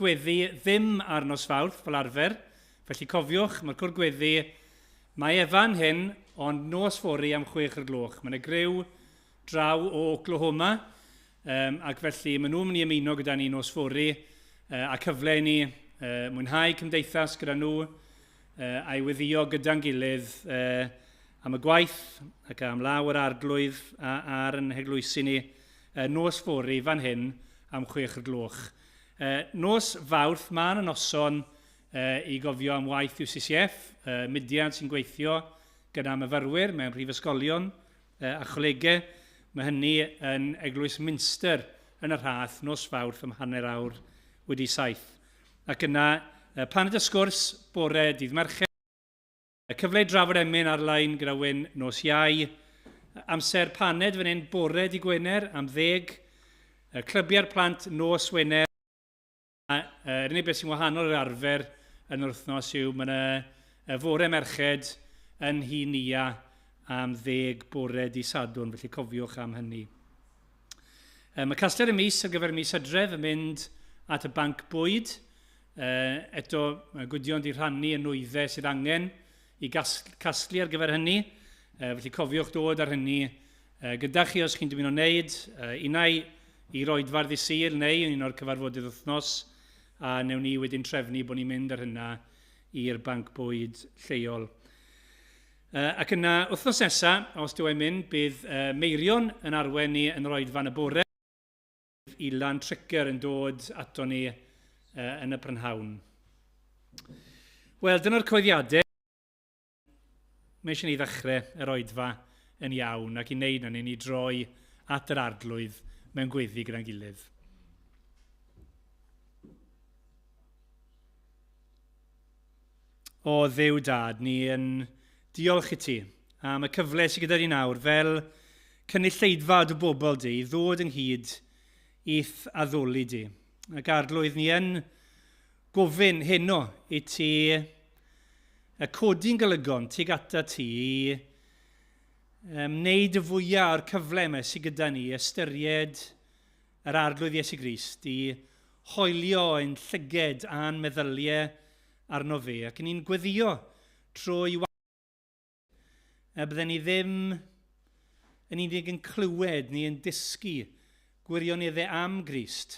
gweddi ddim ar nos Fawrth fel arfer, felly cofiwch, mae'r cwr gweddi, mae efan hyn, ond nos fori am 6 o'r gloch. Mae yna griw draw o Oklahoma, ac felly maen nhw'n mynd i ymuno gyda ni nos fori, a cyfle ni mwynhau cymdeithas gyda nhw, a'i weddio gyda'n gilydd am y gwaith ac am law yr arglwydd ar yn heglwysi ni nos fori fan hyn am 6 o'r gloch. Nos Fawrth, mae'n y noson i gofio am waith UCCF, mudiad sy'n gweithio gyda myfyrwyr mewn prifysgolion a cholegau. Mae hynny yn eglwys Minster yn y rhath nos Fawrth am 6:30 wedi 7. Ac yna, paned y sgwrs bore dydd Mercher, cyfle drafod emyn ar-lein gyda Wyn nos Iau, amser paned fan hyn bore dydd Gwener am 10, clybiau'r plant nos Wener. Yr unig beth sy'n wahanol i'r arfer yn yr wythnos yw mae yna fore merched yn hun ia am 10 bore dydd Sadwrn, felly cofiwch am hynny. Mae casgliad y mis ar gyfer mis Hydref yn mynd at y banc bwyd. Eto, mae Gwydion di rhannu y nwyddau sydd angen i casglu ar gyfer hynny. Felly cofiwch dod ar hynny gyda chi os chi'n dymuno wneud. Unau i roedfardd i Sul neu un o'r cyfarfodydd wythnos, a newn ni wedyn trefnu bod ni'n mynd ar hynna i'r banc bwyd lleol. Ac yna, wythnos nesaf, os dwi'n mynd, bydd Meirion yn arwen ni yn roedfan y bore. Ilan Tricer yn dod ato ni yn y prynhawn. Wel, dyna'r coeddiadau. Mae eisiau ni ddechrau yr roedfa yn iawn ac i wneud hynny ni droi at yr arglwydd mewn gweddi gyda'n gilydd. O Dduw Dad, ni yn diolch i ti am y cyfle sydd gyda ni nawr fel cynulleidfa o bobl di i ddod ynghyd i'th addoli di. Ac arglwydd ni yn gofyn heno i ti codi'n golygon tuag ata ti i wneud y fwyaf o'r cyfle yma sydd gyda ni ystyried yr arglwydd Iesu Grist i hoelio ein llyged a'n meddyliau arno fe ac ni'n gweddio trwy bydden ni ddim yn unig yn clywed ni yn dysgu gwirioneddau am Grist,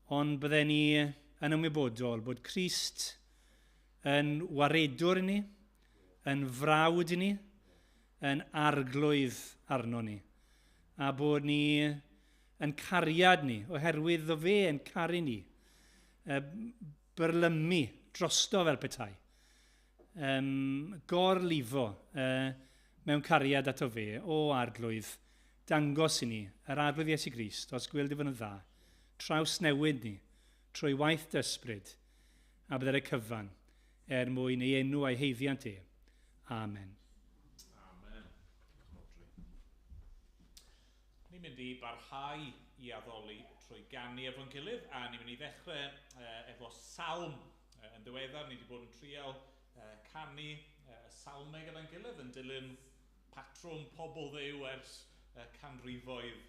ond bydden ni yn ymwybodol bod Crist yn waredwr ni, yn frawd ni, yn arglwydd arno ni, a bod ni yn cariad ni, oherwydd o fe yn caru ni, byrlymu drosto fel petai, gorlifo mewn cariad ato fe o arglwydd, dangos i ni yr arglwydd Iesu Grist, os gwyldi fod yn dda, traws newid ni, trwy waith dysbryd, a byddai'r cyfan mwyn ei enw a'i heiddiant e. Amen. Amen. Ni'n mynd i barhau i addoli trwy ganu efo'n gilydd, a ni'n mynd i ddechrau efo salm. Yn ddiweddar, ni wedi bod yn trial canu salmau gyda'n gilydd yn dilyn patrwm pobl ddew ers canrifoedd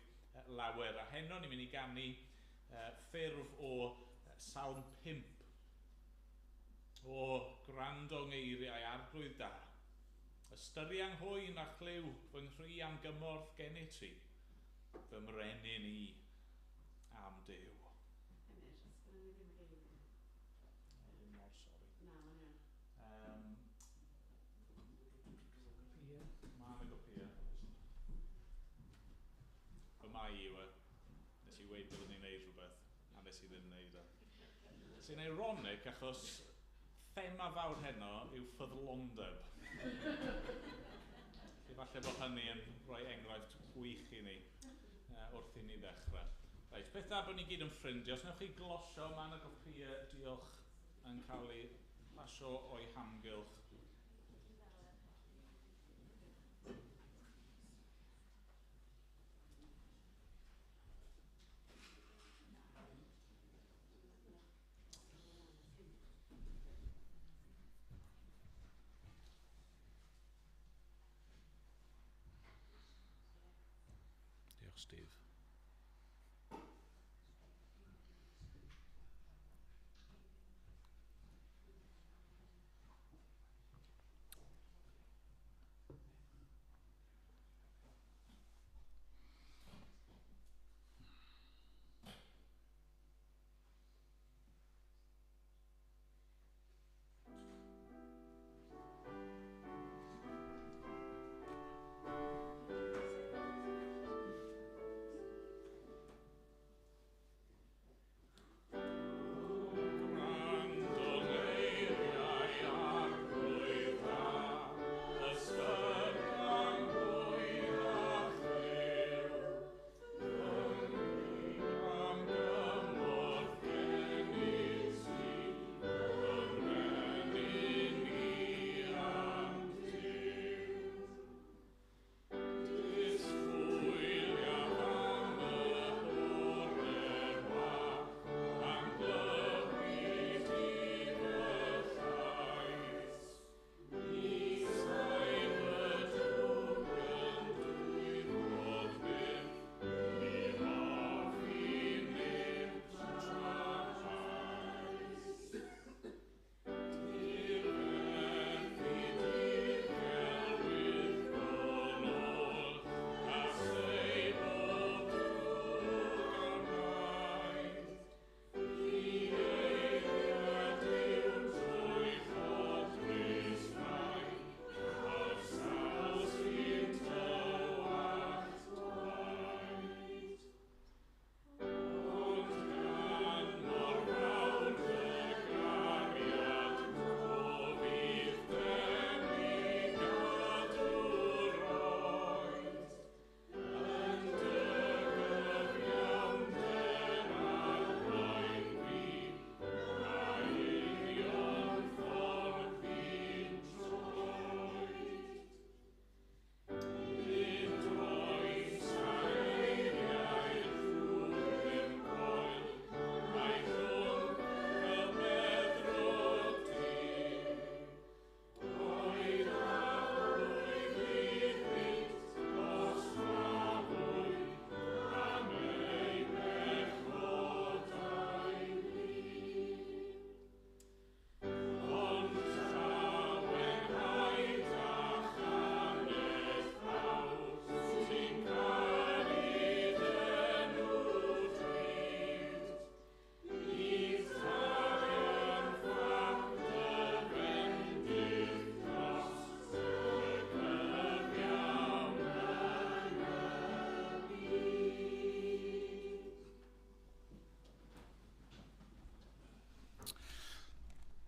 lawer. A heno ni'n mynd i ganu ffurf o salm 5 o gwrando ngeiriau arglwydd da. Ystyri anghwyn a chlyw fy nghri am gymorth gennyt ti, fy mrenin i am Duw. Fy mai i yw nes i weid byddwn ni'n neud rhywbeth, a nes i ddim neud e. Sy'n ironic achos thema fawr heno yw ffyddlondeb. Falle bod hynny yn rhoi enghraifft gwych i ni wrth i ni ddechrau. Reit, beth da bod ni gyd yn ffrindiau. Os newch chi glosio, mae yna gopïau diolch yn cael ei pasio o'i hamgylch. Steve.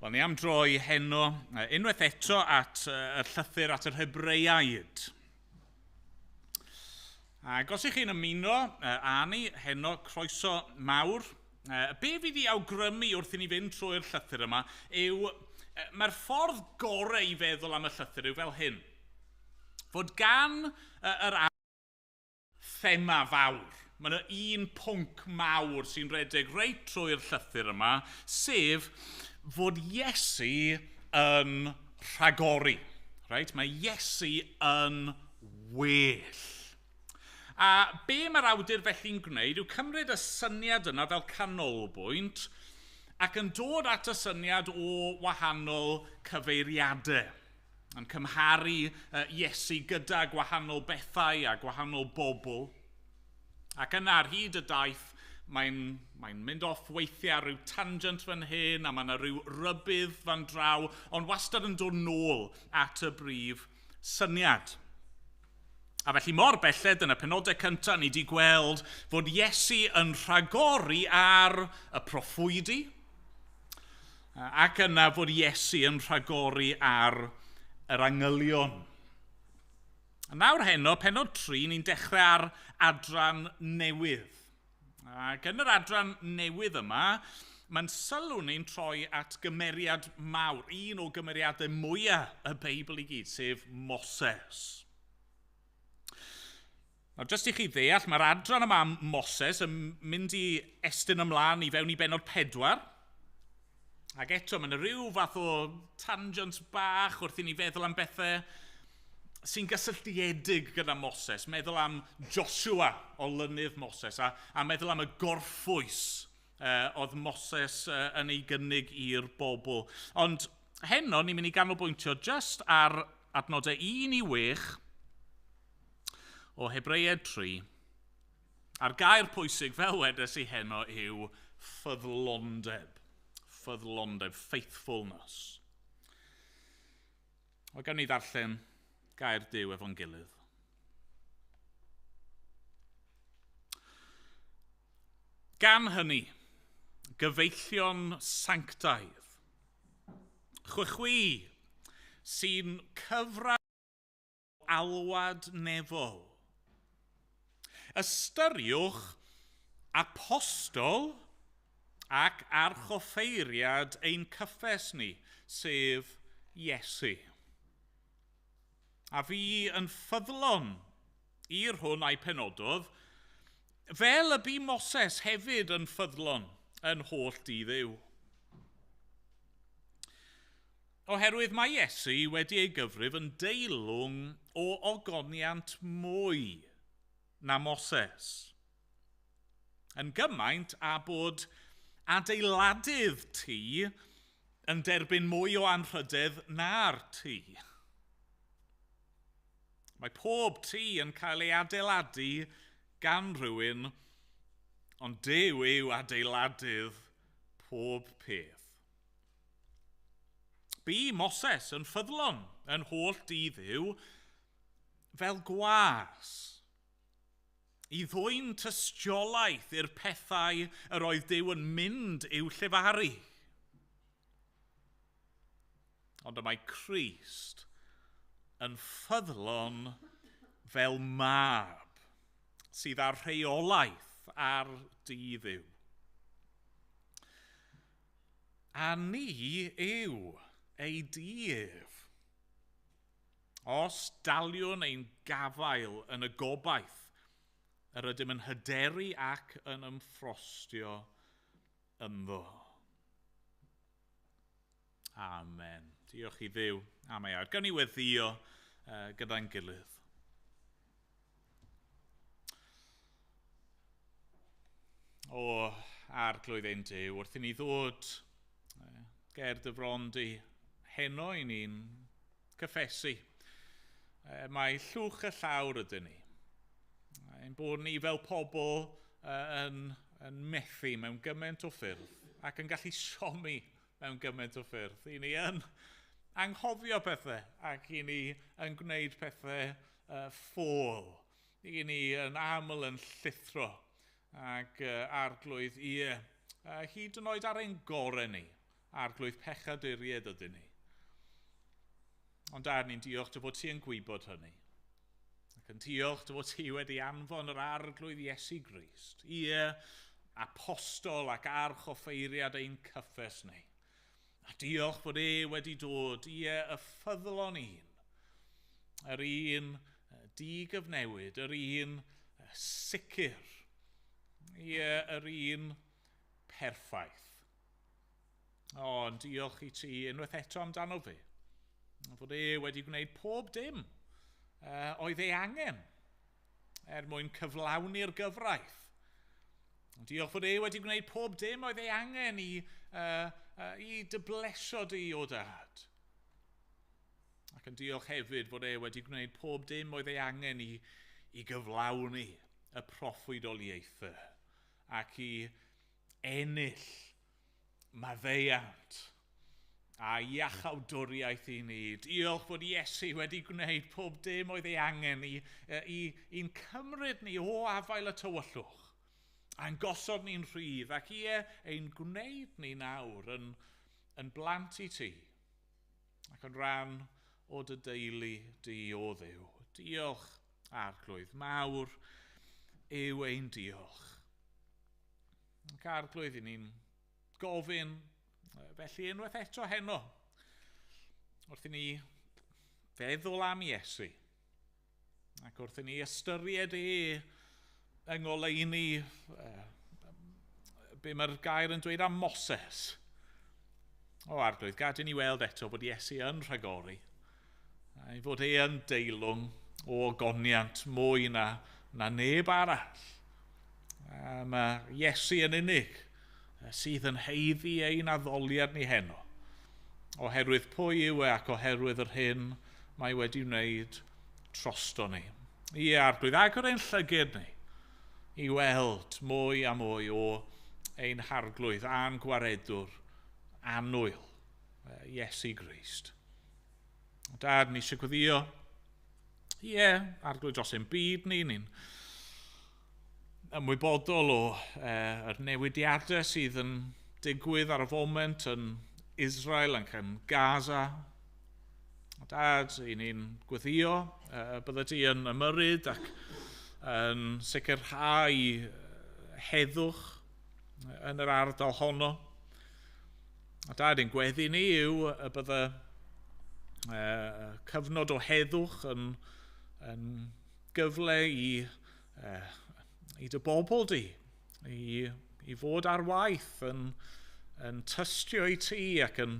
Wel, ni am droi heno unwaith eto at y llythyr at yr Hebreaid. Ac os ych chi'n ymuno â ni heno, croeso mawr, be fydd i awgrymu wrth i ni fynd trwy'r llythyr yma yw, mae'r ffordd gorau i feddwl am y llythyr yw fel hyn. Fod gan yr thema fawr. Mae yna un pwnc mawr sy'n redeg reit trwy'r llythyr yma, sef fod Iesu yn rhagori. Right? Mae Iesu yn well. A be mae'r awdur felly'n gwneud yw cymryd y syniad yna fel canolbwynt ac yn dod at y syniad o wahanol cyfeiriadau. Yn cymharu Iesu gyda gwahanol bethau a gwahanol bobl. Ac yna ar hyd y daith, mae'n mynd off weithiau rhyw tangent fan hyn, a mae yna rhyw rybydd fan draw, ond wastad yn dod nôl at y brif syniad. A felly mor belled yn y penodau cyntaf, ni wedi gweld fod Iesu yn rhagori ar y proffwydi, ac yna fod Iesu yn rhagori ar yr angylion. Nawr heno, penod 3, ni'n dechrau ar adran newydd. Ac yn yr adran newydd yma, mae'n sylw ni'n troi at gymeriad mawr, un o gymeriadau mwyaf y Beibl i gyd, sef Moses. Nawr, jyst i chi ddeall, mae'r adran yma am Moses yn mynd i estyn ymlaen i fewn i benod 4. Ac eto, mae'n rhyw fath o tangent bach wrth i ni feddwl am bethau sy'n gysylltiedig gyda Moses. Meddwl am Joshua o lynydd Moses, a meddwl am y gorffwys oedd Moses yn ei gynnig i'r bobl. Ond heno, ni'n mynd i ganolbwyntio just ar adnodau 1 i 6 o Hebreaid 3. A'r gair pwysig fel wedes i heno yw ffyddlondeb. Ffyddlondeb, faithfulness. O gawn ni ddarllen gair Duw efo'n gilydd. Gan hynny, gyfeillion sanctaidd, chwychwi sy'n cyfran alwad nefol. Ystyriwch apostol ac archoffeiriad ein cyffes ni, sef Iesu. A fi yn ffyddlon i'r hwn a'i penododd, fel y bu Moses hefyd yn ffyddlon yn holl di-Dduw. Oherwydd mae Iesu wedi ei gyfrif yn deilwng o ogoniant mwy na Moses. Yn gymaint a bod adeiladydd tŷ yn derbyn mwy o anrhydedd na'r tŷ. Mae pob tŷ yn cael ei adeiladu gan rhywun, ond Duw yw adeiladydd pob peth. Bu Moses yn ffyddlon yn holl di-Dduw fel gwas, i ddwyn tystiolaeth i'r pethau yr oedd Duw yn mynd i'w llefaru. Ond y mae Crist yn ffyddlon fel mab sydd â'r rheolaeth ar di-Dduw. A ni yw ei dif. Os daliwn ein gafael yn y gobaith, yr ydym yn hyderu ac yn ymffrostio ynddo. Amen. Diolch i Dduw am ei awd. Gawn ni weddio gyda'n gilydd. O arglwydd ein Duw, wrth i ni ddod ger dy frond i heno i ni'n cyffesu. Mae llwch y llawr ydyn ni. Ein bod ni fel pobl yn methu mewn gymaint o ffyrdd ac yn gallu siomi mewn gymaint o ffyrdd. I ni yn anghofio pethau ac i ni yn gwneud pethau ffôl. I ni yn aml yn llithro ac arglwydd hyd yn oed ar ein gorau ni. arglwydd pechaduriaid ydyn ni. Ond Dad, ni'n diolch dy fod ti yn gwybod hynny. Ac yn diolch dy fod ti wedi anfon yr arglwydd Iesu Grist, apostol ac archoffeiriad ein cyffes ni. A diolch fod wedi dod, y ffyddlon un, yr un digyfnewid, yr un sicr, yr un perffaith. Ond diolch i ti unwaith eto amdano fi, fod wedi gwneud pob dim oedd ei angen mwyn cyflawni'r gyfraith. Diolch fod wedi gwneud pob dim oedd ei angen i dybleso di o Dad. Ac yn diolch hefyd fod wedi gwneud pob dim oedd ei angen i gyflawni y proffwydoliaethau ac i ennill maddeuant a iachawdwriaeth i ni. Diolch fod Iesu wedi gwneud pob dim oedd ei angen i'n cymryd ni o afael y tywyllwch a'n gosod ni'n rhydd ac ein gwneud ni nawr yn blant i ti ac yn rhan o dy deulu di o Dduw. Diolch arglwydd mawr yw ein diolch. Ac arglwydd i ni'n gofyn felly unwaith eto heno wrth i ni feddwl am Iesu ac wrth i ni ystyried yng ngoleuni be mae'r gair yn dweud am Moses. Arglwydd, gad i ni weld eto bod Iesu yn rhagori a fod yn deilwng o goniant mwy na neb arall. Mae Iesu yn unig sydd yn heiddi ein addoliad ni heno, oherwydd pwy yw ac oherwydd yr hyn mae wedi wneud trosto ni. Arglwydd, agor ein llygyd ni i weld mwy a mwy o ein harglwydd a'n gwaredwr annwyl, Iesu Grist. Dad, ni eisiau gweddio, arglwydd dros ein byd ni'n ymwybodol o yr newidiadau sydd yn digwydd ar y foment yn Israel ac yn Gaza. Dad, ni'n gweddio bydde ti yn ymyrryd ac yn sicrhau heddwch yn yr ardal honno. Dad, ein gweddi ni yw y bydde cyfnod o heddwch yn gyfle i dy bobl di, i fod ar waith yn tystio i ti ac yn,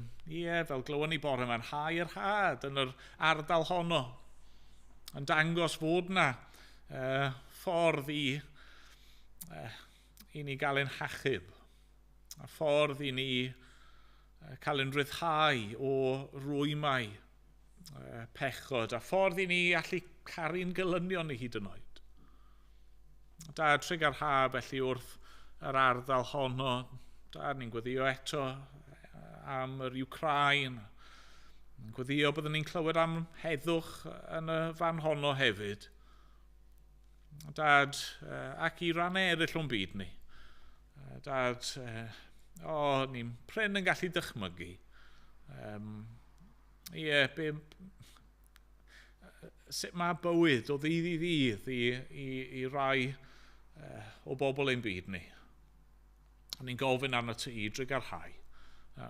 fel glywon ni bore yma'n hau yr had yn yr ardal honno, yn dangos fod na ffordd i ni gael ein hachub, a ffordd i ni cael ein rhyddhau o rwymau pechod, a ffordd i ni allu caru'n gylynion ni hyd yn oed. Dad, trigger ha felly wrth yr ardal honno. Dad, ni'n gweddio eto am yr Ukraine. Ni'n gweddio byddwn ni'n clywed am heddwch yn y fan honno hefyd. Dad, ac i rannau eraill o'n byd ni. Dad, ni'n prin yn gallu dychmygu. Sut mae bywyd o ddydd i ddydd i rai o bobl ein byd ni. Ni'n gofyn arno ti i drygarhau,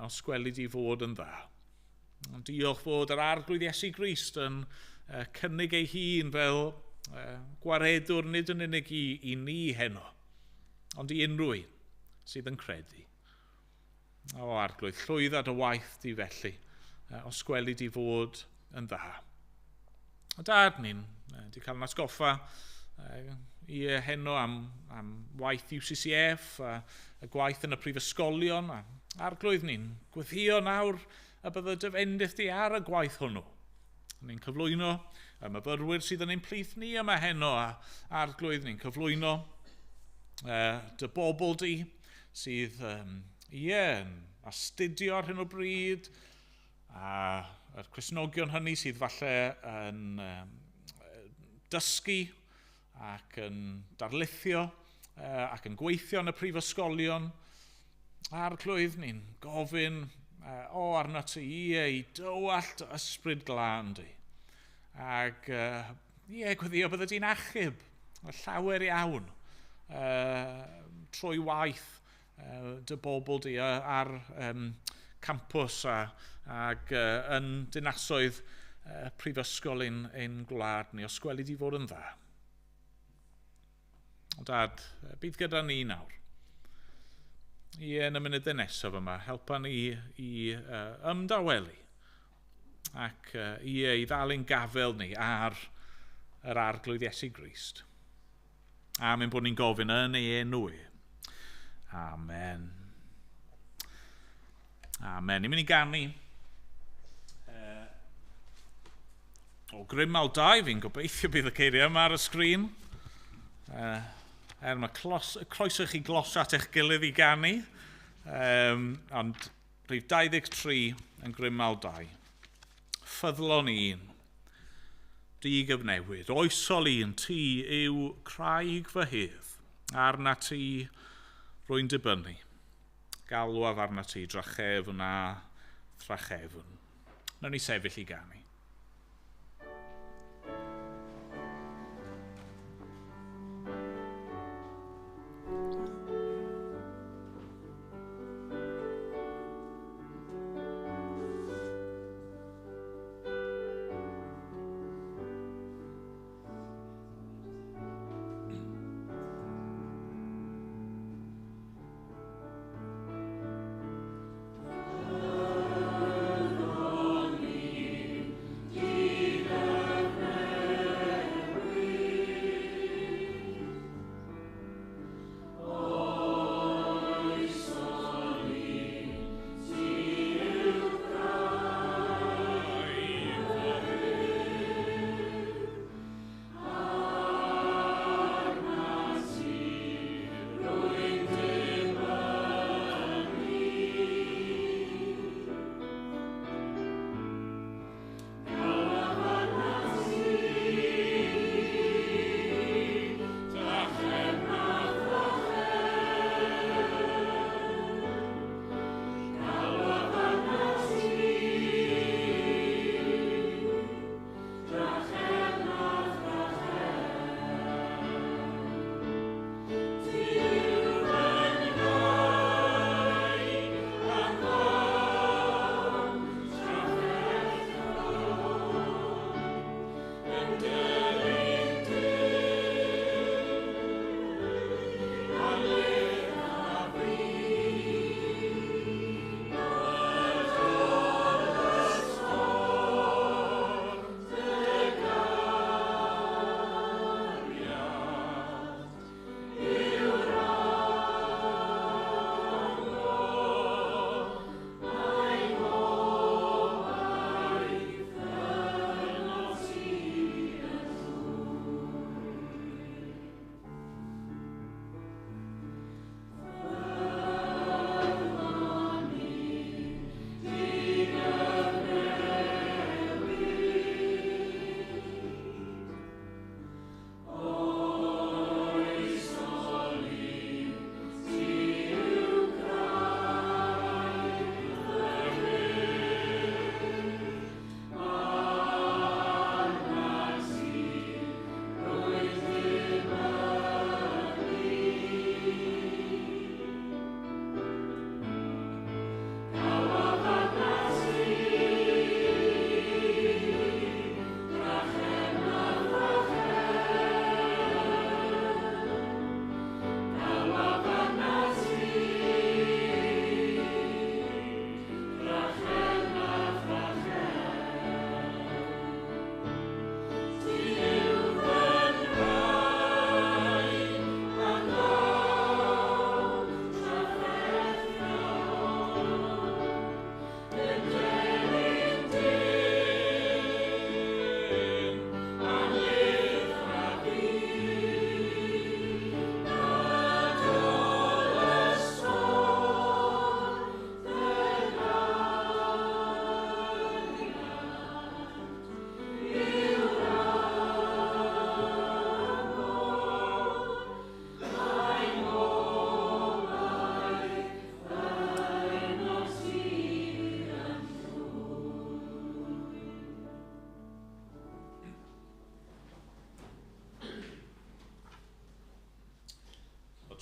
os gwelid i fod yn dda. Diolch fod yr arglwydd Iesu Grist yn cynnig ei hun fel gwaredwr nid yn unig i ni heno, ond i unrhyw un sydd yn credu. Arglwydd, llwydda dy waith di felly, os gwelid i fod yn dda. Dad, ni'n di cael yn atgoffa i heno am waith UCCF, y gwaith yn y prifysgolion. Arglwydd, ni'n gweddio nawr y bydde dyfendith di ar y gwaith hwnnw. Ni'n cyflwyno y myfyrwyr sydd yn ein plith ni yma heno, a arglwydd ni'n cyflwyno dy bobl di sydd yn astudio ar hyn o bryd, a yr Cristnogion hynny sydd falle yn dysgu ac yn darlithio ac yn gweithio yn y prifysgolion. Arglwydd, ni'n gofyn o arno ti i ei dywallt ysbryd glân di. Ac gweddio bydde di'n achub llawer iawn trwy waith dy bobl di ar campws ac yn dinasoedd prifysgol ein gwlad ni, os gweli di fod yn dda. Dad, bydd gyda ni nawr. Yn y munudau nesaf yma, helpa ni i ymdawelu ac i ddal ein gafel ni ar yr arglwydd Iesu Grist. A mae'n bod ni'n gofyn yn ei enw. Amen. Amen. Ni'n mynd i ganu o Cwmpawd 2, fi'n gobeithio bydd y ceiriau yma ar y sgrin. Mae croeso chi glos at eich gilydd i ganu. Ond rhif 23 yn Cwmpawd 2. Ffyddlon 1. Di gyfnewid. Oesol 1, ti yw craig fy hydd. Arna ti rwy'n dibynnu. Galwaf arna ti drachefn a thrachefn. Nawn ni sefyll i ganu.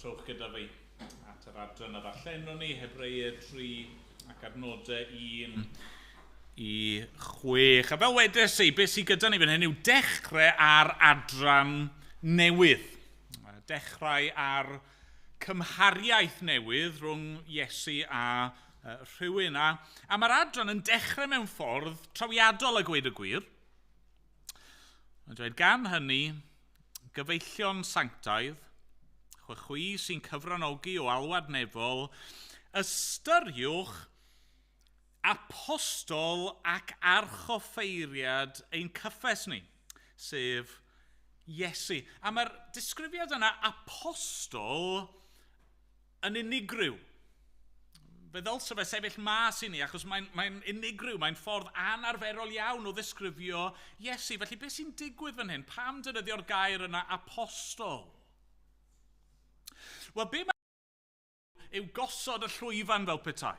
trowch gyda fi at yr adran a ddarllenwn ni, Hebreaid 3 ac adnodau 1 i 6. A fel wedes i, beth sydd gyda ni fan hyn yw dechrau ar adran newydd. Dechrau ar cymhariaeth newydd rhwng Iesu a rhywun. A mae'r adran yn dechrau mewn ffordd trawiadol a gweud y gwir. Mae'n dweud gan hynny, gyfeillion sanctaidd, chwi sy'n cyfranogi o alwad nefol, ystyriwch apostol ac archoffeiriad ein cyffes ni, sef Iesu. A mae'r disgrifiad yna apostol yn unigryw. Fe ddylse fe sefyll mas i ni, achos mae'n unigryw, mae'n ffordd anarferol iawn o ddisgrifio Iesu. Felly beth sy'n digwydd fan hyn? Pam defnyddio'r gair yna apostol? Wel, be mae yw gosod y llwyfan fel petai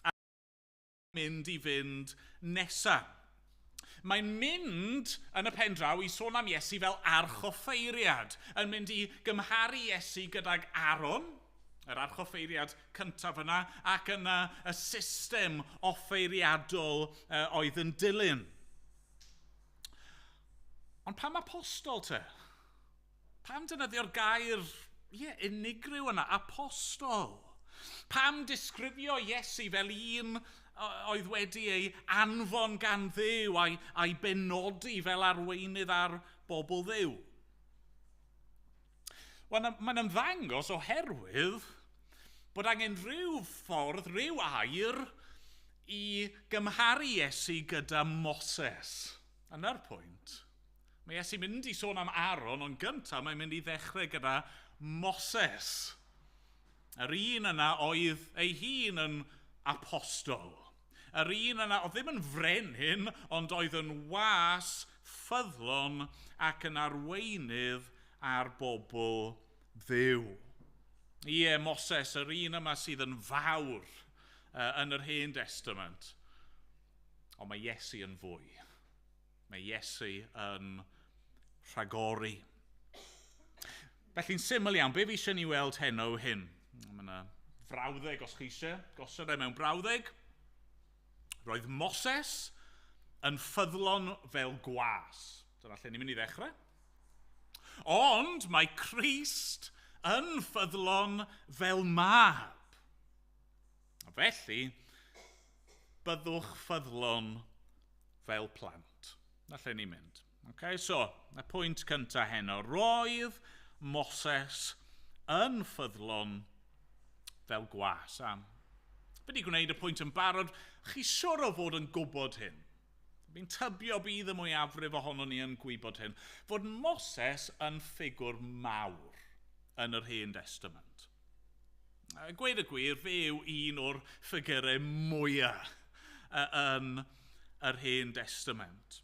a mynd i fynd nesaf. Mae'n mynd yn y pen draw i sôn am Iesu fel archoffeiriad, yn mynd i gymharu Iesu gydag Aaron, yr archoffeiriad cyntaf yna, ac yna y system offeiriadol oedd yn dilyn. Ond pam apostol te? Pam defnyddio'r gair unigryw yna, apostol? Pam disgrifio Iesu fel un oedd wedi ei anfon gan Dduw a'i benodi fel arweinydd ar bobl Dduw? Wel, mae'n ymddangos oherwydd bod angen rhyw ffordd, rhyw air i gymharu Iesu gyda Moses. Yna'r pwynt. Mae Iesu mynd i sôn am Aaron, ond gyntaf mae'n mynd i ddechrau gyda Moses. Yr un yna oedd ei hun yn apostol. Yr un yna oedd ddim yn frenin, ond oedd yn was, ffyddlon ac yn arweinydd ar bobl Dduw. Ie, Moses, yr un yma sydd yn fawr yn yr Hen Testament. Ond mae Iesu yn fwy. Mae Iesu yn rhagori. Felly'n syml iawn, be fi eisiau ni weld heno hyn? Mae yna frawddeg os chi eisiau, gosod e mewn brawddeg. Roedd Moses yn ffyddlon fel gwas. Dyna lle ni'n mynd i ddechrau. Ond mae Crist yn ffyddlon fel mab. Felly, byddwch ffyddlon fel plant. Na lle ni'n mynd. Okay, so, y pwynt cyntaf heno. Roedd Moses yn ffyddlon fel gwas. Wedi gwneud y pwynt yn barod, chi siwr o fod yn gwybod hyn. Fi'n tybio bydd y mwyafrif ohono ni yn gwybod hyn, fod Moses yn ffigwr mawr yn yr Hen Testament. Gweud y gwir, fe yw un o'r ffigurau mwyaf yn yr Hen Testament.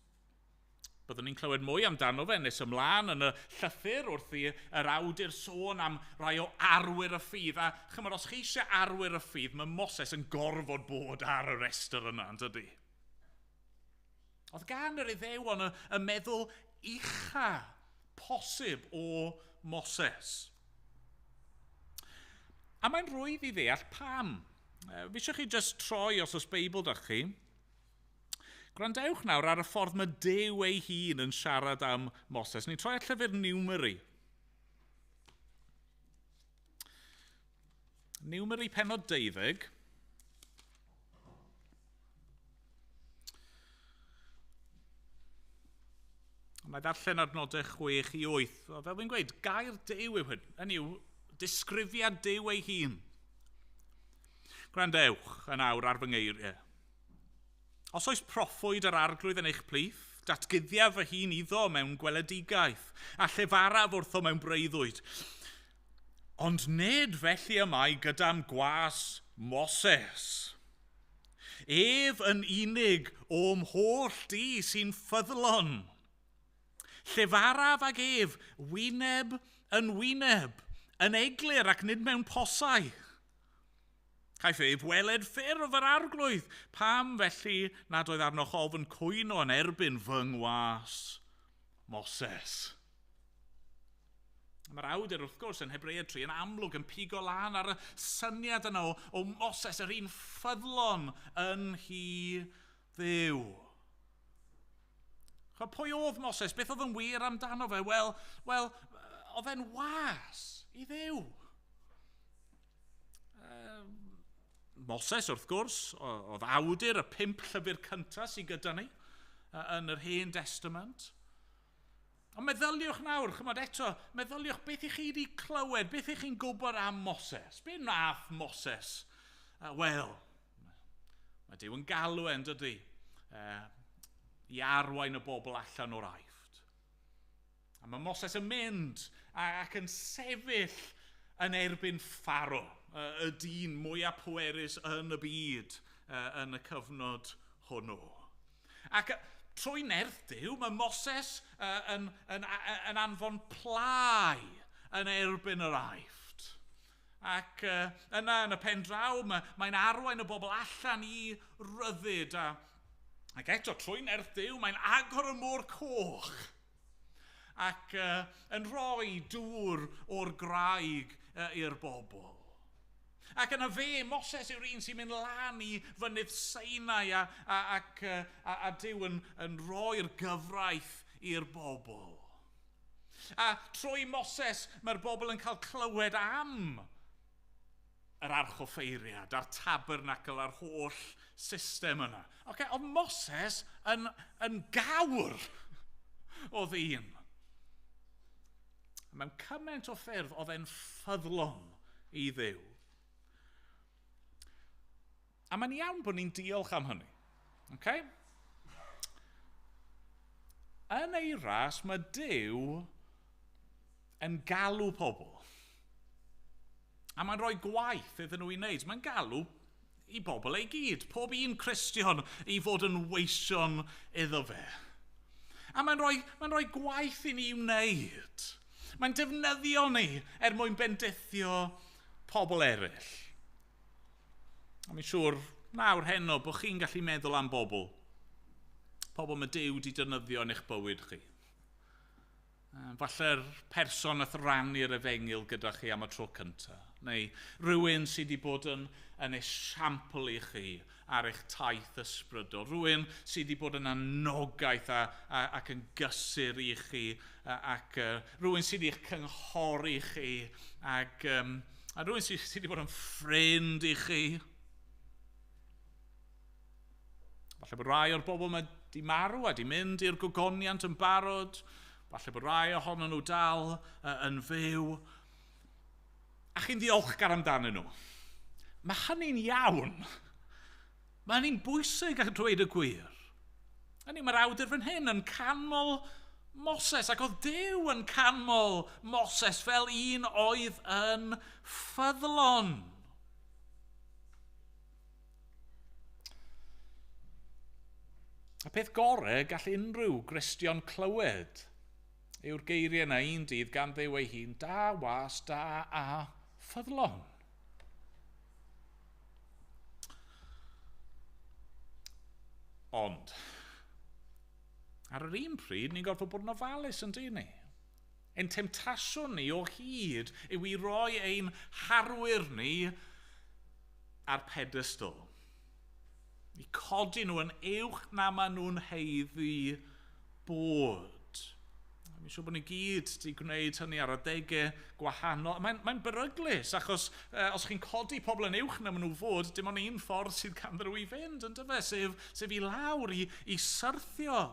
Byddwn ni'n clywed mwy amdano fe nes ymlaen yn y llythyr wrth i yr awdur sôn am rai o arwyr y ffydd. A chymod, os chi eisiau arwyr y ffydd, mae Moses yn gorfod bod ar y restr yna, yn dydi? Oedd gan yr Iddewon y meddwl ucha posib o Moses. A mae'n rwydd i ddeall pam. Fi eisiau chi just troi os oes Beibl dych chi. Gwrandewch nawr ar y ffordd mae Duw ei hun yn siarad am Moses. Ni'n troi at llyfr Niwmeri. Niwmeri pennod 12. Mae ddarllen adnodau 6 i 8. Fel fi'n gweud, gair Duw yw hyn. Hynny yw, disgrifiad Duw ei hun. Gwrandewch yn awr ar fy ngeiriau. Os oes proffwyd yr arglwydd yn eich plith, datguddiaf fy hun iddo mewn gweledigaeth, a llefaraf wrtho mewn breuddwyd. Ond nid felly ymai gyda'm gwas Moses. Ef yn unig o'm holl di sy'n ffyddlon. Llefaraf ag ef, wyneb, yn eglur ac nid mewn posau. Caiff ef weled ffurf yr arglwydd. Pam felly nad oedd arnoch ofn cwyno yn erbyn fy ngwas Moses. Mae'r awdur wrth gwrs yn Hebreaid 3 yn amlwg yn pigo lan ar y syniad yna o Moses, yr un ffyddlon yn hi Dduw. Pwy oedd Moses? Beth oedd yn wir amdano fe? Wel, oedd e'n was i Dduw. Moses wrth gwrs, oedd awdur y 5 llyfr cyntaf sydd gyda ni yn yr Hen Testament. Ond meddyliwch nawr, chymod eto, meddyliwch beth i chi wedi clywed, beth i chi'n gwybod am Moses. Be nath Moses? Wel, mae Duw yn galw yn dydy i arwain y bobl allan o'r Aifft. A mae Moses yn mynd ac yn sefyll yn erbyn Pharo, y dyn mwyaf pwerus yn y byd yn y cyfnod hwnnw. Ac trwy nerth Duw, mae Moses yn anfon plai yn erbyn yr Aifft. Ac yna yn y pen draw, mae'n arwain y bobl allan i ryddid. Ac eto, trwy nerth Duw, mae'n agor y môr coch. Ac yn rhoi dŵr o'r graig i'r bobl. Ac yna fe, Moses yw'r un sy'n mynd lan i fynydd Sinai a Duw yn rhoi'r gyfraith i'r bobl. A trwy Moses, mae'r bobl yn cael clywed am yr archoffeiriad, a'r tabernacl, a'r holl system yna. Oedd Moses yn gawr o ddyn. Mewn cymaint o ffyrdd oedd e'n ffyddlon i Dduw. A mae'n iawn bod ni'n diolch am hynny. Okay? Yn ei ras, mae Duw yn galw pobl. A mae'n rhoi gwaith iddyn nhw i wneud. Mae'n galw i bobl ei gyd. Pob un Cristion i fod yn weision iddo fe. A mae'n rhoi gwaith i ni wneud. Mae'n defnyddio ni mwyn bendithio pobl eraill. A mi'n siŵr nawr heno bod chi'n gallu meddwl am bobl mae Duw wedi defnyddio yn eich bywyd chi. Falle'r person nath rannu'r efengil gyda chi am y tro cyntaf. Neu rhywun sydd wedi bod yn esiampl i chi ar eich taith ysbrydol. Rhywun sydd wedi bod yn anogaeth ac yn gysur i chi. Ac rhywun sydd wedi'ch cynghori chi. A rhywun sydd wedi bod yn ffrind i chi. Falle bod rai o'r bobl yma di marw a di mynd i'r gogoniant yn barod. Falle bod rai ohonyn nhw dal yn fyw. A chi'n ddiolchgar amdanyn nhw. Mae hynny'n iawn. Mae hynny'n bwysig a dweud y gwir. Mae'r awdur fan hyn yn canmol Moses, ac oedd Duw yn canmol Moses fel un oedd yn ffyddlon. Y peth gorau gall unrhyw Gristion clywed yw'r geiriau yna un dydd gan Dduw ei hun, da was, da a ffyddlon. Ond, ar yr un pryd, ni'n gorfod bod yn ofalus yn dyn ni. Ein temtasiwn ni o hyd yw i roi ein harwyr ni ar pedestal. I codi nhw yn uwch na maen nhw'n heiddi bod. Mi'n siŵr bod ni gyd wedi gwneud hynny ar adegau gwahanol. Mae'n beryglus, achos os chi'n codi pobl yn uwch na maen nhw fod, dim ond un ffordd sydd ganddyn nhw i fynd, yn dyfa, sef i lawr, i syrthio.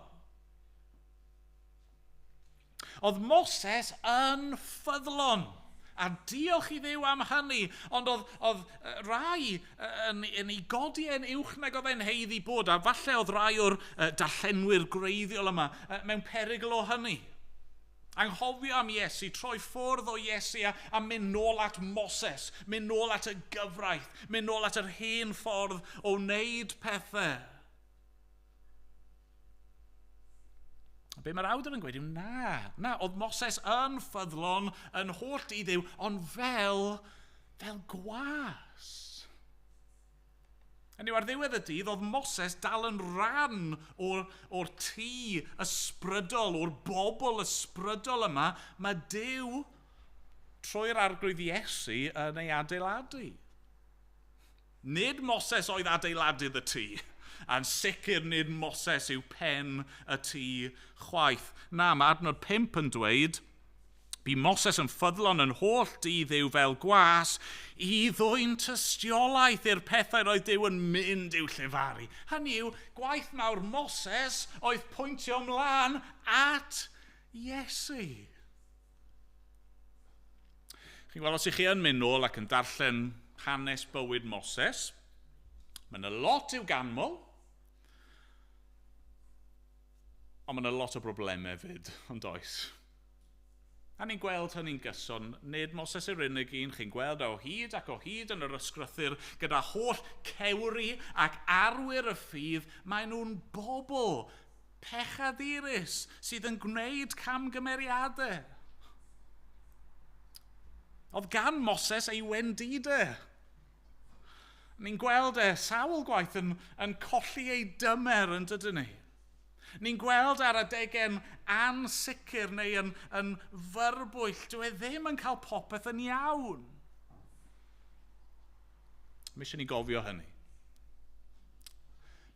Oedd Moses yn ffyddlon. A diolch i Dduw am hynny, ond oedd rai yn ei godi yn uwch nag oedd e'n heiddi bod, a falle oedd rai o'r darllenwyr greiddiol yma mewn perygl o hynny. Anghofio am Iesu, troi ffwrdd o Iesu a mynd nôl at Moses, mynd nôl at y gyfraith, mynd nôl at yr hen ffordd o wneud pethau. Be mae'r awdur yn gweud yw na, oedd Moses yn ffyddlon yn holl i Dduw, ond fel gwas. Yn yw ar ddiwedd y dydd, oedd Moses dal yn ran o'r tŷ ysbrydol, o'r bobl ysbrydol yma, mae Duw trwy'r arglwydd Iesu yn ei adeiladu. Nid Moses oedd adeiladudd y tŷ, a'n sicr nid Moses yw pen y tŷ chwaith. Na, mae adnod 5 yn dweud, bu Moses yn ffyddlon yn holl dydd Dduw fel gwas i ddwyn tystiolaeth i'r pethau roedd Duw yn mynd i'w llefaru. Hynny yw, gwaith mawr Moses oedd pwyntio ymlaen at Iesu. Chi'n gweld, os ych chi yn mynd nôl ac yn darllen hanes bywyd Moses, mae yna lot i'w ganmol, ond mae yna lot o broblemau fyd, ond oes. A ni'n gweld hynny'n gyson, nid Moses yw'r unig un, chi'n gweld o hyd ac o hyd yn yr ysgrythyr gyda holl cewri ac arwyr y ffydd, maen nhw'n bobl pechadurus sydd yn gwneud camgymeriadau. Oedd gan Moses ei wendidau. Ni'n gweld sawl gwaith yn colli ei dymer yn dydyn ni. Ni'n gweld ar adegen ansicr neu yn fyrbwyll, dyw e ddim yn cael popeth yn iawn. Mi eisiau ni gofio hynny.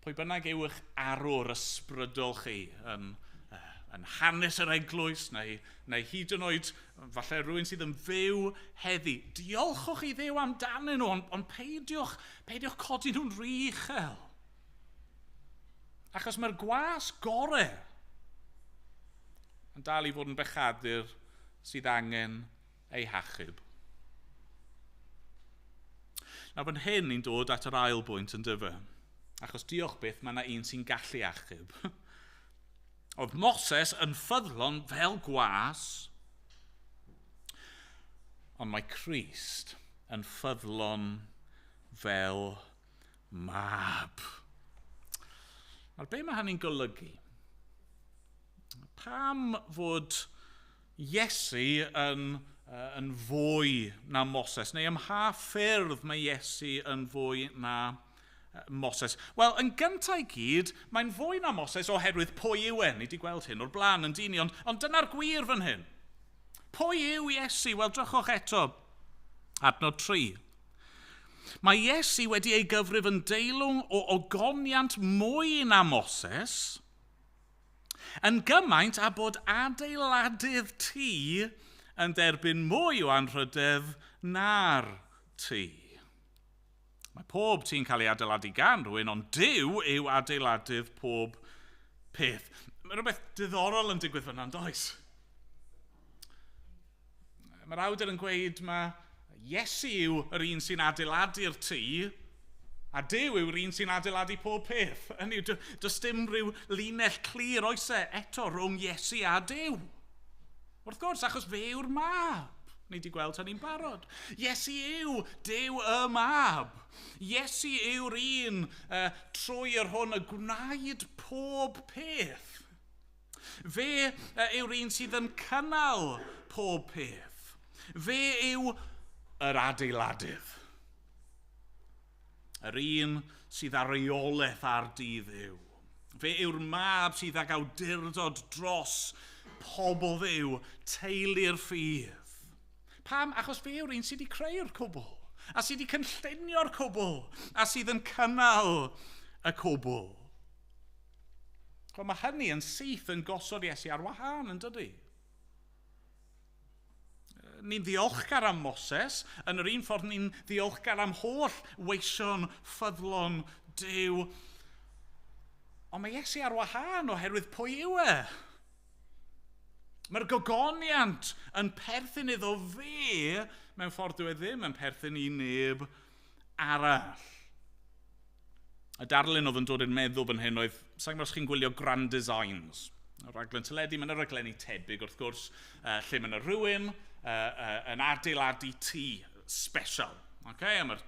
Pwy bynnag yw eich arwr ysbrydol chi yn hanes yr eglwys, neu hyd yn oed, falle rhywun sydd yn fyw heddi. Diolchwch i Dduw amdanyn nhw, ond peidiwch codi nhw'n rhy uchel. Achos mae'r gwas gorau yn dal i fod yn bechadur sydd angen ei hachub. Nawr fan hyn ni'n dod at yr ail bwynt yn dyfa. Achos diolch byth, mae yna un sy'n gallu achub. Oedd Moses yn ffyddlon fel gwas, ond mae Crist yn ffyddlon fel mab. Nawr, be mae hynny'n golygu? Pam fod Iesu yn fwy na Moses, neu ym mha ffyrdd mae Iesu yn fwy na Moses? Wel, yn gyntaf i gyd, mae'n fwy na Moses oherwydd pwy yw e. Ni wedi gweld hyn o'r blaen yn dini, ond dyna'r gwir fan hyn. Pwy yw Iesu? Wel, drychwch eto. Adnod 3. Mae Iesu wedi ei gyfrif yn deilwng o ogoniant mwy na Moses, yn gymaint a bod adeiladudd tŷ yn derbyn mwy o anrhydedd na'r tŷ. Mae pob tŷ'n cael ei adeiladu gan rhywun, ond Duw yw adeiladudd pob peth. Mae rhywbeth diddorol yn digwydd fyna, does? Mae'r awdur yn gweud mae Iesu yw yr un sy'n adeiladu'r tŷ, a Duw yw'r un sy'n adeiladu pob peth. Hynny yw, does dim rhyw linell clir oes eto rhwng Iesu a Duw. Wrth gwrs, achos fe yw'r mab. Ni wedi gweld hynny'n barod. Iesu yw Duw y mab. Iesu yw'r un trwy yr hwn y gwnaed pob peth. Fe yw'r un sydd yn cynnal pob peth. Fe yw yr adeiladydd. Yr un sydd ar reolaeth ar dydd Dduw. Fe yw'r mab sydd ag awdurdod dros pobl Dduw, teulu'r ffydd. Pam? Achos fe yw'r un sydd wedi creu'r cwbl, a sydd wedi cynllunio'r cwbl, a sydd yn cynnal y cwbl. Mae hynny yn syth yn gosod Iesu ar wahân, yn dydy? Ni'n ddiolchgar am Moses, yn yr un ffordd ni'n ddiolchgar am holl weision ffyddlon Duw. Ond mae Iesu ar wahân oherwydd pwy yw e? Mae'r gogoniant yn perthyn iddo fe, mewn ffordd dyw e ddim yn perthyn i neb arall. Y darlun oedd yn dod yn meddwl fan hyn oedd, sa'n gwybod os chi'n gwylio Grand Designs. Y raglen teledu, mae'n y raglenni tebyg wrth gwrs, lle mae'n rhywun yn adeiladu tŷ special. Okay? A mae'r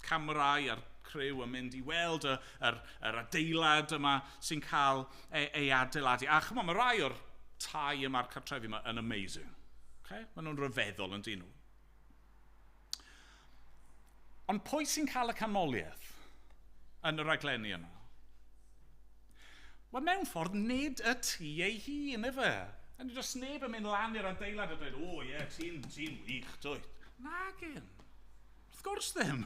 camerâu a'r criw yn mynd i weld yr adeilad yma sy'n cael ei adeiladu. A chymod, mae rai o'r tai yma'r cartrefi yma yn amazing. Okay? Maen nhw'n ryfeddol yn dyn nhw. Ond pwy sy'n cael y canmoliaeth yn y raglenni yna? Wel, mewn ffordd, nid y tŷ ei hun, efe. A ni dros neb yn mynd lan i'r adeilad a dweud, o ie, ti'n wych, dwyt. Nagyn. Wrth gwrs ddim.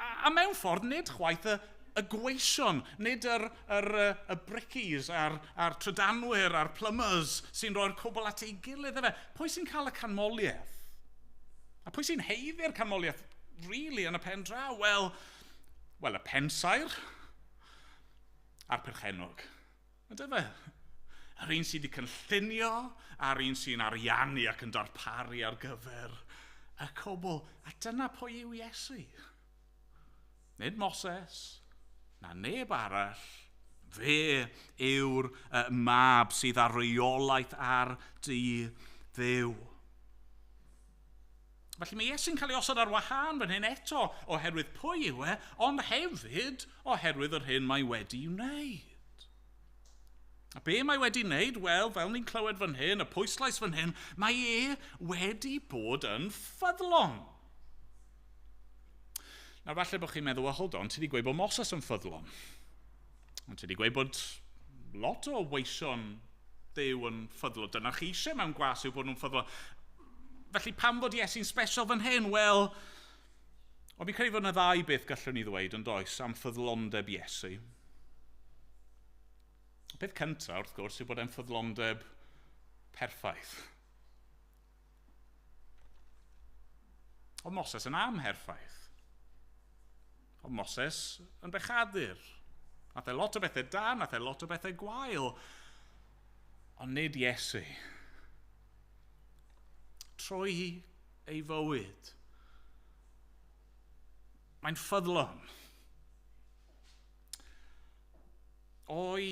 A mewn ffordd, nid chwaith y gweision, nid y bricies a'r trydanwyr a'r plymers sy'n rhoi'r cwbl at ei gilydd efe. Pwy sy'n cael y canmoliaeth? A pwy sy'n heiddio'r canmoliaeth, really, yn y pen draw? Wel, y pensaer a'r perchenog. Ydy fe? Yr un sydd wedi cynllunio, a'r un sy'n ariannu ac yn darparu ar gyfer y cwbl. A dyna pwy yw Iesu. Nid Moses, na neb arall. Fe yw'r mab sydd â reolaeth ar dy Dduw. Felly mae Iesu'n cael ei osod ar wahân fan hyn eto oherwydd pwy yw e, ond hefyd oherwydd yr hyn mae wedi wneud. A be mae wedi wneud? Wel, fel ni'n clywed fan hyn, y pwyslais fan hyn, mae e wedi bod yn ffyddlon. Nawr, falle bod chi'n meddwl, hold on, ti wedi gweud bod Moses yn ffyddlon. Ond ti wedi gweud bod lot o weision Duw yn ffyddlon. Dyna chi eisiau mewn gwas yw bod nhw'n ffyddlon. Felly pam bod Iesu'n special fan hyn? Wel, o fi'n credu fod yna ddau beth gallwn ni ddweud yn does am ffyddlondeb Iesu. Y peth cyntaf, wrth gwrs, yw bod e'n ffyddlondeb perffaith. O Moses yn amherffaith. O Moses yn bechadur. Nath e lot o bethau da, nath e lot o bethau gwael. Ond nid Iesu. Trwy ei fywyd. Mae'n ffyddlon. O'i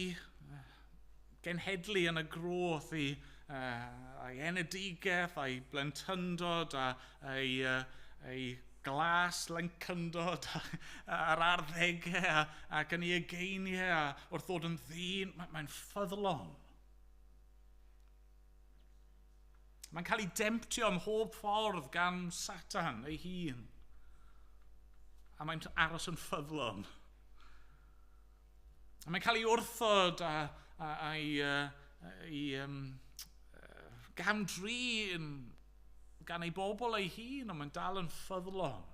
genhedlu yn y groth a'i enedigeth, a'i blentyndod, a'i glas lencyndod, a'r arddegau, ac yn ei egeiniau, wrth ddod yn ddyn, mae'n ffyddlon. Mae'n cael ei demptio ym mhob ffordd gan Satan ei hun. A mae'n aros yn ffyddlon. A mae'n cael ei wrthod a'i gamdrin gan ei bobl ei hun, ond mae'n dal yn ffyddlon.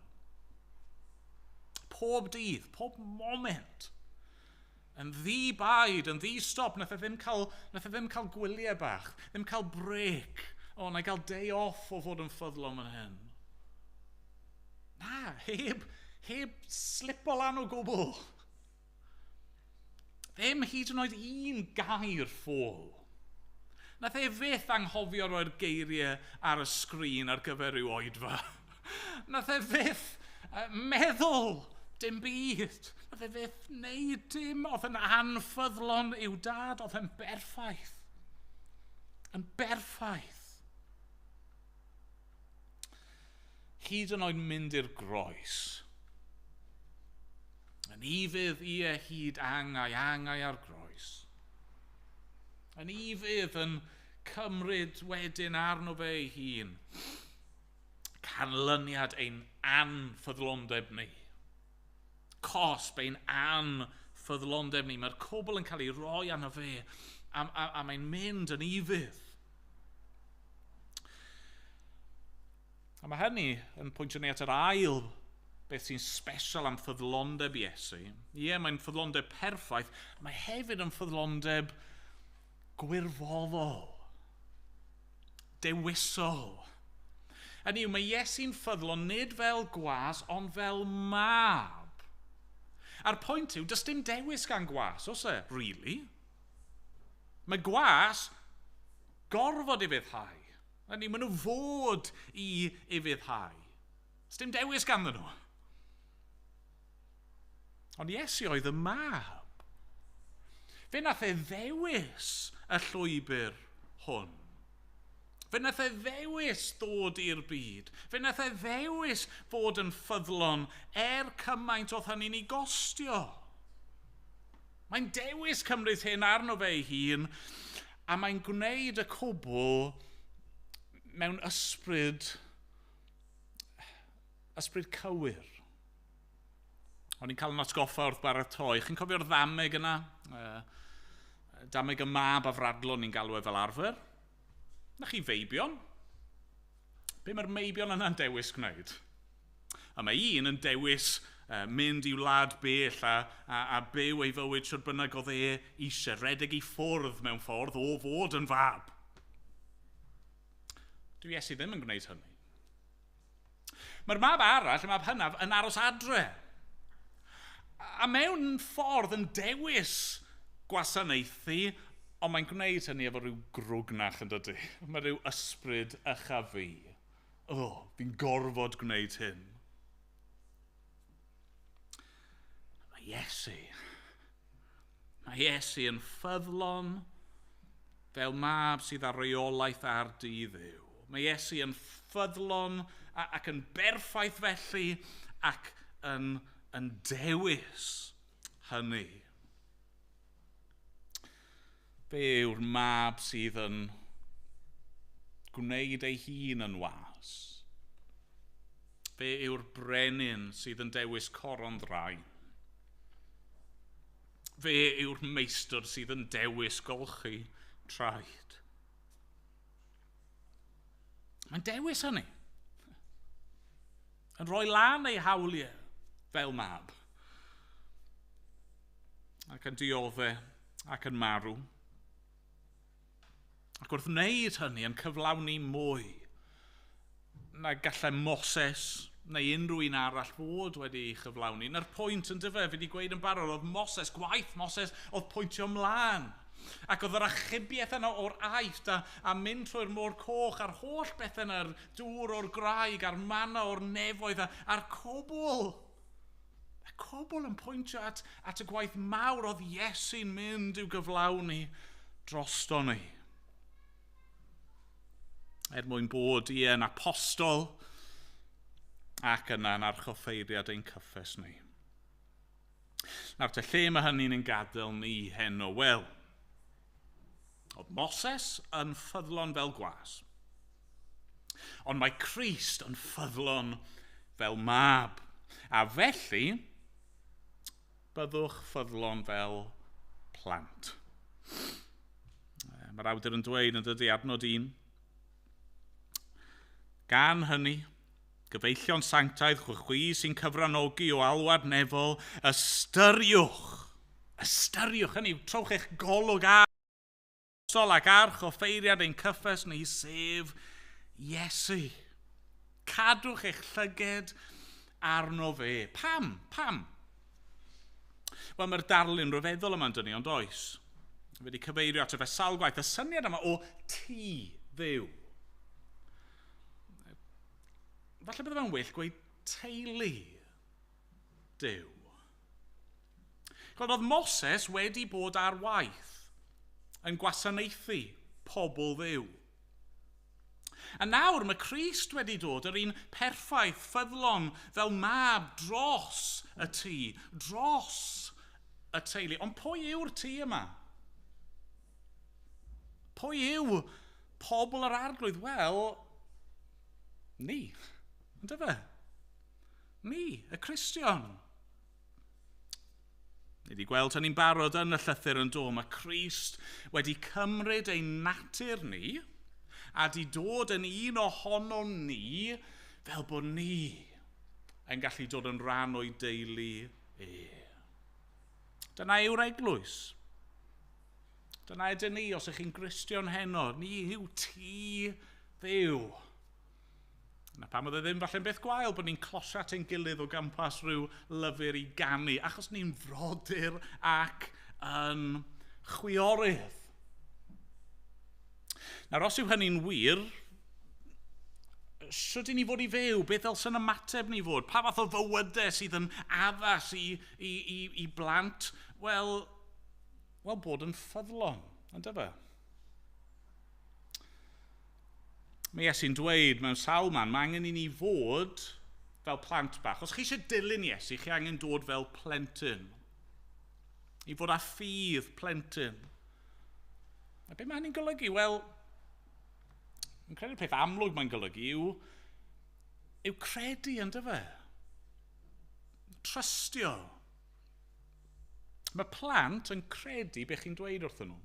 Pob dydd, pob moment, yn ddi-baid, yn ddi-stop, nath e ddim cael gwyliau bach, ddim cael brec, o, na i gael day off o fod yn ffyddlon yn hyn. Na, heb slipo lan o gwbl. Ddim hyd yn oed un gair ffôl. Nath e fyth anghofio roi'r geiriau ar y sgrin ar gyfer i'w oedfa. Nath e fyth meddwl dim byd. Nath e fyth wneud dim. Oedd yn anffyddlon i'w dad. Oedd yn berffaith. Yn berffaith. Hyd yn oed mynd i'r groes. Yn ifydd i e hyd angau ar groes. Yn ifydd yn cymryd wedyn arno fe ei hun. Canlyniad ein anffyddlondeb ni. Cosb ein anffyddlondeb ni. Mae'r cwbl yn cael ei roi arno fe a mae'n mynd yn ifydd. A mae hynny yn pwyntio ni at yr ail beth sy'n special am ffyddlondeb Iesu. Ie, mae'n ffyddlondeb perffaith. Mae hefyd yn ffyddlondeb gwirfoddol. Dewisol. Hynny yw, mae Iesu'n ffyddlon nid fel gwas, ond fel mab. A'r pwynt yw, does dim dewis gan gwas, os e, really? Mae gwas gorfod i fyddhau. Hynny, maen nhw fod i fyddhau. Does dim dewis ganddyn nhw. Ond Iesu oedd y mab. Fe nath e ddewis y llwybr hwn. Fe nath e ddewis ddod i'r byd. Fe nath e ddewis fod yn ffyddlon cymaint oedd hynny'n ei gostio. Mae'n dewis cymryd hyn arno fe ei hun, a mae'n gwneud y cwbl mewn ysbryd cywir. O'n i'n cael yn atgoffa wrth baratoi. Chi'n cofio'r ddameg yna? dameg y mab a fradlon ni'n galw fel arfer. Na chi feibion? Be mae'r meibion yna'n dewis gwneud? A mae un yn dewis mynd i'w wlad bell a byw ei fywyd siwr bynnag oedd eisiau, redeg i ffwrdd mewn ffordd o fod yn fab. Dwi Iesu ddim yn gwneud hynny. Mae'r mab arall, y mab hynaf, yn aros adre. A mewn ffordd yn dewis gwasanaethu, ond mae'n gwneud hynny efo rhyw grwgnach yn dydy. Mae rhyw ysbryd ychafu. Fi'n gorfod gwneud hyn. Mae Iesu yn ffyddlon fel mab sydd ar reolaeth ar dydd Dduw. Mae Iesu yn ffyddlon ac yn berffaith felly ac yn dewis hynny. Fe yw'r mab sydd yn gwneud ei hun yn was. Fe yw'r brenin sydd yn dewis coron ddraen. Fe yw'r meistr sydd yn dewis golchi traed. Mae'n dewis hynny. Yn rhoi lan ei hawliau fel mab. Ac yn dioddau ac yn marw. Ac wrth wneud hynny yn cyflawni mwy na gallai Moses neu unrhyw un arall fod wedi ei chyflawni. Na'r pwynt yn dyfa, fi wedi gweud yn barod, oedd gwaith Moses oedd pwyntio mlaen. Ac oedd yr achubiaeth yna o'r aifft a mynd trwy'r môr coch a'r holl beth yna'r dŵr o'r graig a'r manna o'r nefoedd a'r cwbl. Y cwbl yn pwyntio at y gwaith mawr oedd Iesu'n mynd i'w gyflawni drosto ni. Mwyn bod i yn apostol ac yna'n archoffeiriad ein cyffes ni. Nawr, te lle mae hynny'n gadael ni heno? Wel, oedd Moses yn ffyddlon fel gwas. Ond mae Crist yn ffyddlon fel mab. A felly, byddwch ffyddlon fel plant. Mae'r awdur yn dweud yn dydy adnod 1. Gan hynny, gyfeillion sanctaidd chwi sy'n cyfranogi o alwad nefol, ystyriwch, hynny, trowch eich golwg ac archoffeiriad ein cyffes ni sef Iesu. Cadwch eich llyged arno fe. Pam? Wel, mae'r darlun rhyfeddol yma'n dynnu, ond oes. Fe wedi cyfeirio at y fesal gwaith, y syniad yma o tŷ Dduw. Falle bydde fe'n well gweud teulu Duw. Oedd Moses wedi bod ar waith yn gwasanaethu pobl Dduw. A nawr mae Crist wedi dod yr un perffaith, ffyddlon, fel mab dros y tŷ, dros y teulu. Ond pwy yw'r tŷ yma? Pwy yw pobl yr arglwydd? Wel, ni. Yndyfe? Ni, y Cristion. Ni wedi gweld hynny'n barod yn y llythyr yn dod. Mae Crist wedi cymryd ein natur ni a di dod yn un ohono ni fel bod ni yn gallu dod yn rhan o'i deulu e. Dyna yw'r eglwys. Dyna ydyn ni, os ych chi'n Gristion heno. Ni yw tŷ Dduw. Na pam oedd e ddim falle'n beth gwael bod ni'n closio at ein gilydd o gampas rhyw lyfr i ganu, achos ni'n frodyr ac yn chwiorydd. Nawr, os yw hynny'n wir, sut i ni fod i fyw? Beth ddylsyn ymateb ni fod? Pa fath o fywydau sydd yn addas i blant? Wel, bod yn ffyddlon, yndyfe? Mae Iesu'n dweud mewn sawl man, mae angen i ni fod fel plant bach. Os chi eisiau dilyn Iesu, chi angen dod fel plentyn. I fod â ffydd plentyn. A be mae hynny'n golygu? Wel, yn credu'r peth amlwg mae'n golygu yw credu, yndyfe? Trystio. Mae plant yn credu beth chi'n dweud wrthyn nhw.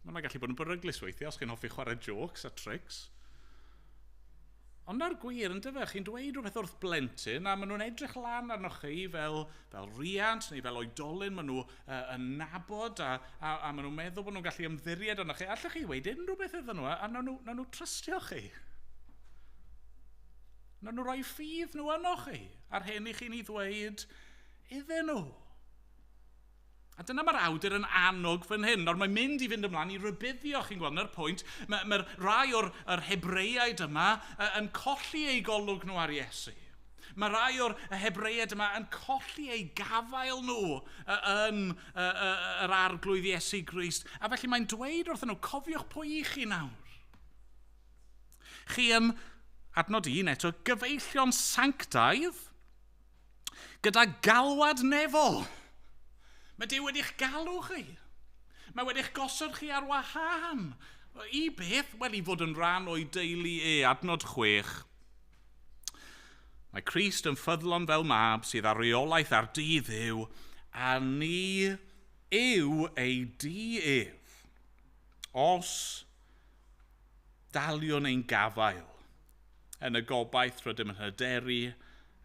Mae'n gallu bod yn beryglus weithiau os chi'n hoffi chwarae jokes a tricks. Ond ar gwir, yn dyfa, chi'n dweud rhywbeth wrth blentyn, a maen nhw'n edrych lan arnoch chi fel riant neu fel oedolyn, maen nhw yn nabod, a maen nhw'n meddwl bod nhw'n gallu ymddiried arnoch chi. Allech chi weid unrhyw beth iddyn nhw, a na nhw trystio chi. Na nhw roi ffydd nhw arnoch chi, ar hyn i chi'n ei ddweud iddyn nhw. A dyna mae'r awdur yn annog fan hyn. Nawr mae'n mynd i fynd ymlaen i rybuddio, chi'n gweld, na'r pwynt. Mae'r rai o'r Hebreaid yma yn colli ei golwg nhw ar Iesu. Mae rai o'r Hebreaid yma yn colli ei gafael nhw yn yr arglwydd Iesu Grist. A felly mae'n dweud wrthyn nhw, cofiwch pwy i chi nawr. Chi yn, adnod 1 eto, gyfeillion sanctaidd gyda galwad nefol. Mae Duw wedi'ch galw chi. Mae wedi'ch gosod chi ar wahân. I beth? Wel, i fod yn rhan o'i deulu adnod 6. Mae Crist yn ffyddlon fel mab sydd ar reolaeth ar dydd Dduw, a ni yw ei di-ef, os daliwn ein gafael yn y gobaith rydym yn hyderu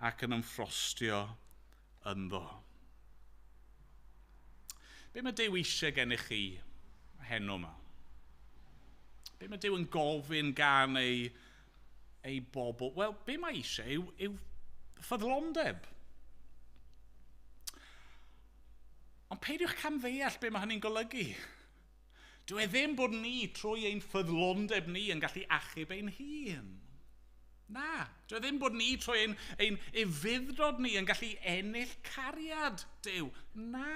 ac yn ymffrostio ynddo. Be mae Duw eisiau gennych chi heno yma? Be mae Duw yn gofyn gan ei bobl? Wel, be mae eisiau yw ffyddlondeb. Ond peidiwch camddeall be mae hynny'n golygu. Dyw e ddim bod ni trwy ein ffyddlondeb ni yn gallu achub ein hun. Na, dyw e ddim bod ni trwy ein ufuddrod ni yn gallu ennill cariad Duw. Na.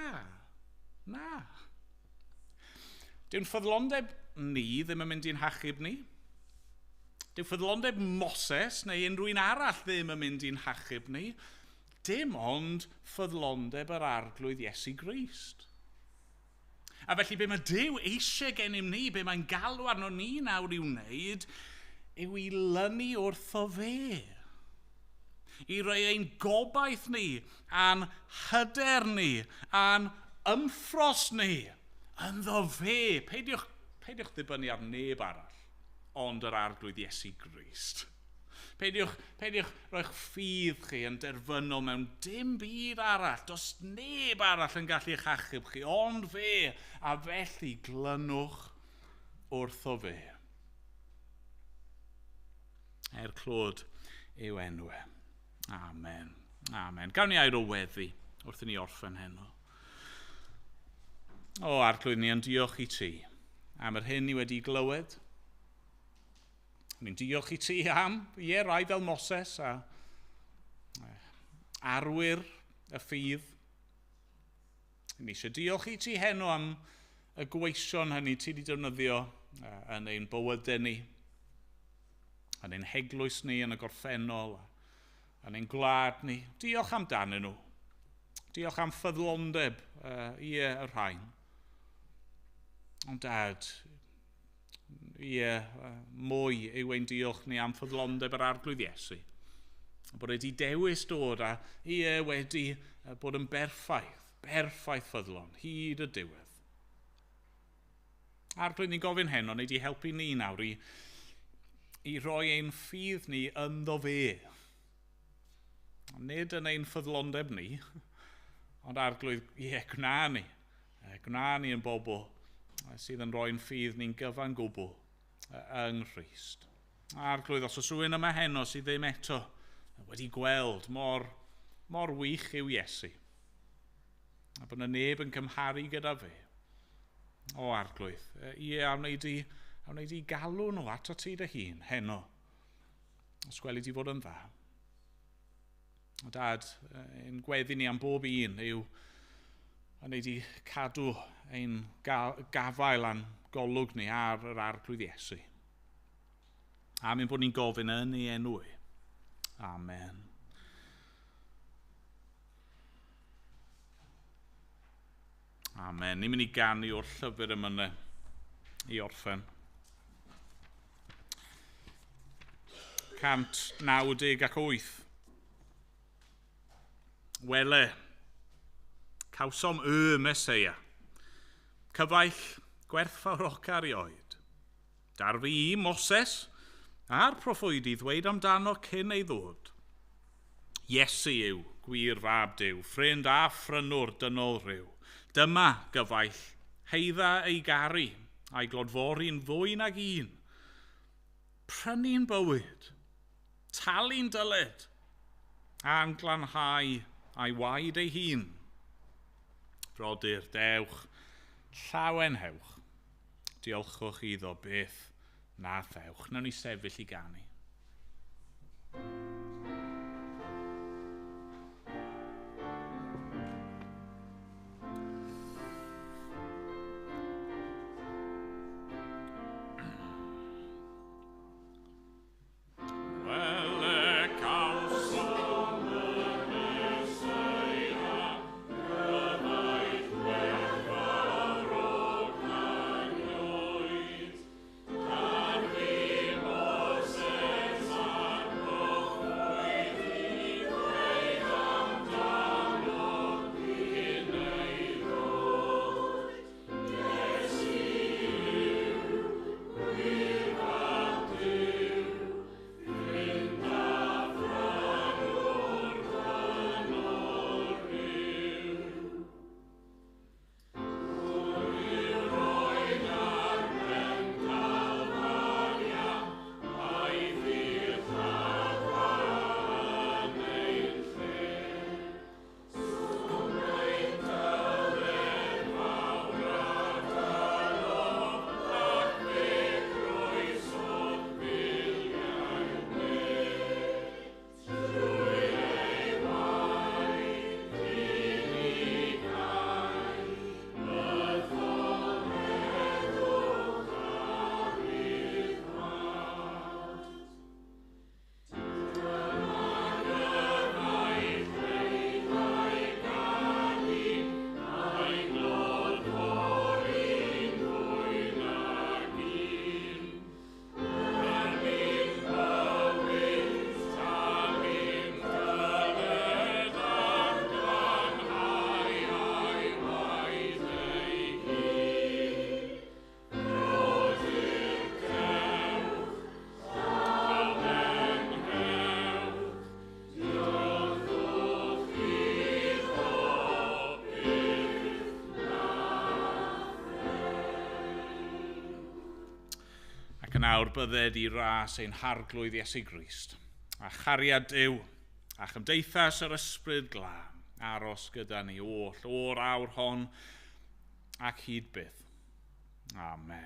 Dyw'n ffyddlondeb ni ddim yn mynd i'n hachub ni. Dyw ffyddlondeb Moses neu unrhyw un arall ddim yn mynd i'n hachub ni. Dim ond ffyddlondeb yr arglwydd Iesu Grist. A felly be mae Duw eisiau gennym ni, be mae'n galw arno ni nawr i'w wneud, yw i lynu wrtho fe. I roi ein gobaith ni, a'n hyder ni, a'n ymffros ni, ynddo fe. Peidiwch ddibynnu ar neb arall, ond yr arglwydd Iesu Grist. Peidiwch roi'ch ffydd chi yn derfynol mewn dim byd arall. Does neb arall yn gallu eich achub chi, ond fe, a felly glynwch wrtho fe. Clod yw enw. Amen. Gawn ni air o weddi wrth i ni orffen heno. O, arglwydd ni, yn diolch i ti am yr hyn ni wedi glywed. Ni'n diolch i ti am, rai fel Moses a arwyr y ffydd. Ni eisiau diolch i ti heno am y gweision hynny ti wedi defnyddio yn ein bywydau ni, yn ein heglwys ni yn y gorffennol, yn ein gwlad ni. Diolch amdanyn nhw. Diolch am ffyddlondeb y rhain. Ond dad, mwy yw ein diolch ni am ffyddlondeb yr arglwydd Iesu. Bod wedi dewis dod a wedi bod yn berffaith ffyddlon, hyd y diwedd. Arglwydd ni'n gofyn heno, neu di helpu ni nawr i roi ein ffydd ni ynddo fe. Nid yn ein ffyddlondeb ni, ond arglwydd, gna ni. Gna ni yn bobl sydd yn rhoi'n ffydd ni'n gyfan gwbl yng Nghrist. Arglwydd, os oes rhywun yma heno sydd ddim eto wedi gweld mor wych yw Iesu, a bod yna neb yn cymharu gyda fe. O arglwydd, a wneud i galw nhw ato ti dy hun heno, os gweli di fod yn dda. Dad, ein gweddi ni am bob un yw wneud i cadw ein gafael a'n golwg ni ar yr arglwydd Iesu. Amen bod ni'n gofyn yn ei enw. Amen. Amen. Ni'n mynd i ganu o'r llyfr yma i orffen. 198. Wele, cawsom Meseia, cyfaill gwerthfawroca erioed. Dar fi Moses a'r proffwyd i ddweud amdano cyn ei ddod. Iesu yw, gwir fab Duw, ffrind a ffrynwr dynol rhyw. Dyma gyfaill, heidda ei garu, a'i glodfori'n fwy nag un. Prynu'n bywyd, talu'n dyled, a'n glanhau a'i waed ei hun. Brodyr, dewch, llawen hewch. Diolchwch iddo beth na thewch. Nawn ni sefyll i ganu. Nawr bydded i ras ein harglwydd Iesu Grist, a chariad Duw, a chymdeithas yr ysbryd glân, aros gyda ni oll o'r awr hon ac hyd byth. Amen.